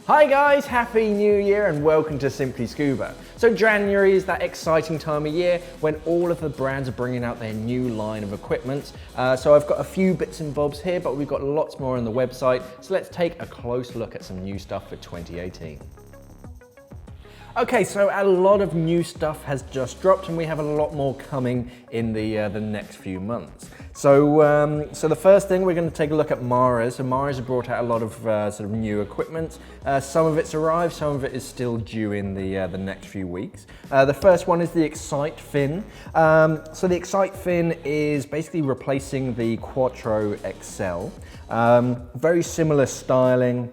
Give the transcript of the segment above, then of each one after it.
Hi guys, Happy New Year and welcome to Simply Scuba. So January is that exciting time of year when all of the brands are bringing out their new line of equipment. So I've got a few bits and bobs here, but we've got lots more on the website. So let's take a close look at some new stuff for 2018. Okay, so a lot of new stuff has just dropped and we have a lot more coming in the next few months. So the first thing, we're going to take a look at Mara's. So Mara's have brought out a lot of sort of new equipment. Some of it's arrived, some of it is still due in the next few weeks. The first one is the Excite Fin. So the Excite Fin is basically replacing the Quattro XL. Very similar styling.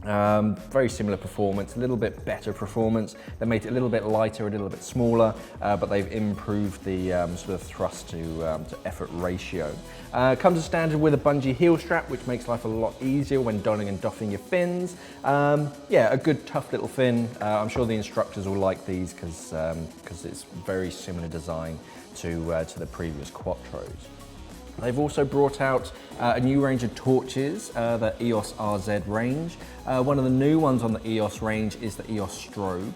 Very similar performance, a little bit better performance. They made it a little bit lighter, a little bit smaller, but they've improved the sort of thrust to effort ratio. Comes as standard with a bungee heel strap, which makes life a lot easier when donning and doffing your fins. Yeah, a good tough little fin. I'm sure the instructors will like these because it's very similar design to the previous Quattros. They've also brought out a new range of torches, the Eos RZ range. One of the new ones on the Eos range is the Eos Strobe.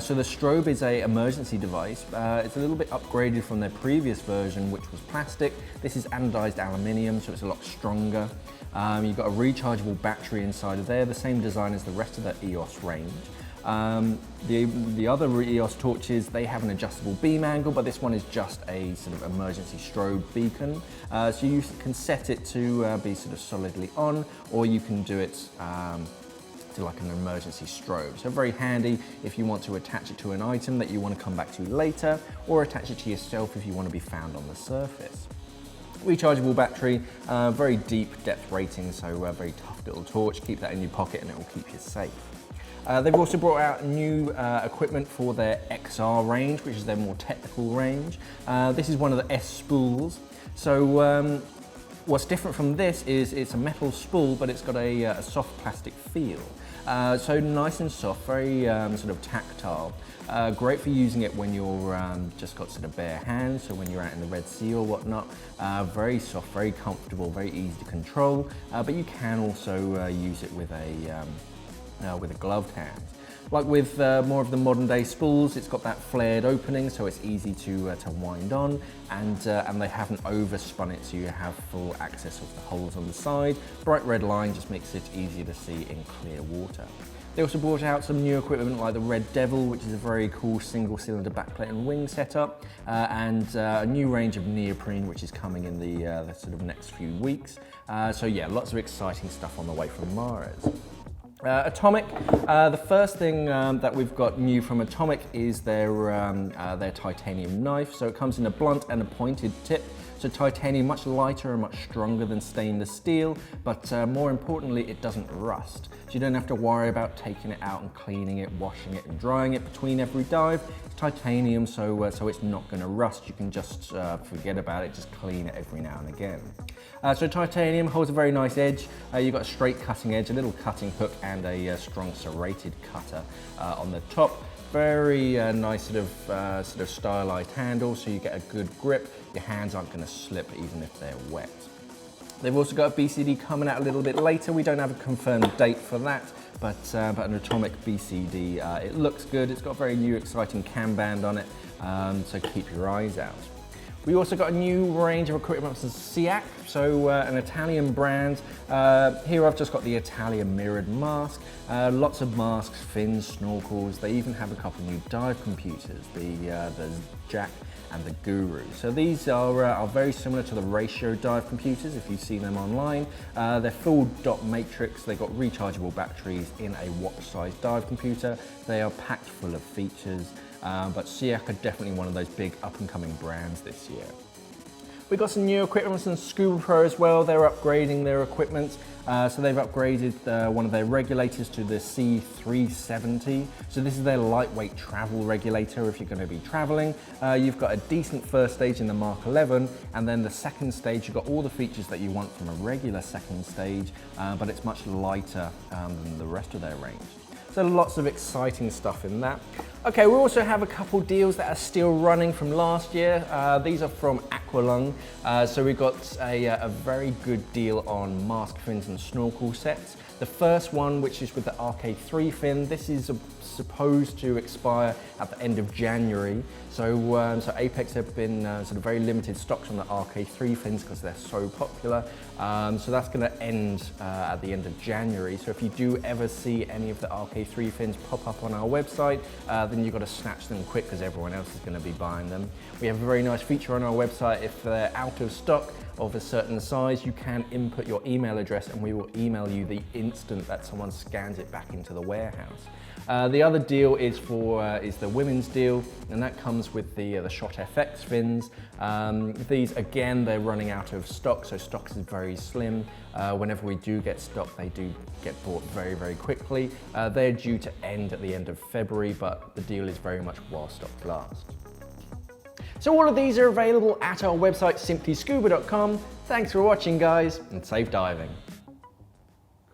So the Strobe is an emergency device. It's a little bit upgraded from their previous version, which was plastic. This is anodized aluminium, so it's a lot stronger. You've got a rechargeable battery inside of there, the same design as the rest of the Eos range. The other Eos torches, they have an adjustable beam angle, but this one is just a sort of emergency strobe beacon. So you can set it to be sort of solidly on, or you can do it to like an emergency strobe. So very handy if you want to attach it to an item that you want to come back to later, or attach it to yourself if you want to be found on the surface. Rechargeable battery, very deep depth rating, so a very tough little torch. Keep that in your pocket and it will keep you safe. They've also brought out new equipment for their Exile range, which is their more technical range. This is one of the S spools. So what's different from this is it's a metal spool, but it's got a soft plastic feel. So nice and soft, very sort of tactile. Great for using it when you're just got sort of bare hands, so when you're out in the Red Sea or whatnot. Very soft, very comfortable, very easy to control, but you can also use it with a gloved hand. Like with more of the modern day spools, it's got that flared opening, so it's easy to wind on, and they haven't overspun it, so you have full access of the holes on the side. Bright red line just makes it easier to see in clear water. They also brought out some new equipment like the Red Devil, which is a very cool single cylinder backplate and wing setup, and a new range of neoprene, which is coming in the sort of next few weeks. So yeah, lots of exciting stuff on the way from Mara's. Atomic, the first thing that we've got new from Atomic is their titanium knife. So it comes in a blunt and a pointed tip. So titanium, much lighter and much stronger than stainless steel, but more importantly, it doesn't rust. So you don't have to worry about taking it out and cleaning it, washing it and drying it between every dive. It's titanium, so it's not going to rust. You can just forget about it, just clean it every now and again. So titanium holds a very nice edge. You've got a straight cutting edge, a little cutting hook, and a strong serrated cutter on the top. Very nice sort of stylized handle, so you get a good grip. Your hands aren't going to slip even if they're wet. They've also got a BCD coming out a little bit later. We don't have a confirmed date for that, but an Atomic BCD. It looks good. It's got a very new, exciting cam band on it, so keep your eyes out. We also got a new range of equipment from SEAC, so an Italian brand. Here I've just got the Italian mirrored mask. Lots of masks, fins, snorkels. They even have a couple of new dive computers, the Jack and the Guru. So these are very similar to the Ratio dive computers if you've seen them online. They're full dot matrix. They've got rechargeable batteries in a watch-sized dive computer. They are packed full of features. But SEAC are definitely one of those big up-and-coming brands this year. We've got some new equipment from Scuba Pro as well. They're upgrading their equipment. So they've upgraded one of their regulators to the C370. So this is their lightweight travel regulator if you're going to be traveling. You've got a decent first stage in the Mark 11, and then the second stage, you've got all the features that you want from a regular second stage, but it's much lighter than the rest of their range. So lots of exciting stuff in that. Okay, we also have a couple deals that are still running from last year. These are from Aqualung. So we've got a very good deal on mask fins and snorkel sets. The first one, which is with the RK3 fin, this is supposed to expire at the end of January. So Apex have been sort of very limited stocks on the RK3 fins because they're so popular. So that's going to end at the end of January. So if you do ever see any of the RK3 fins pop up on our website, then you've got to snatch them quick because everyone else is going to be buying them. We have a very nice feature on our website. If they're out of stock of a certain size, you can input your email address and we will email you the instant that someone scans it back into the warehouse. The other deal is the women's deal, and that comes with the Shot FX fins. These, again, they're running out of stock, so stock is very slim. Whenever we do get stock, they do get bought very, very quickly. They're due to end at the end of February, but the deal is very much while stock lasts. So all of these are available at our website, simplyscuba.com. Thanks for watching, guys, and safe diving.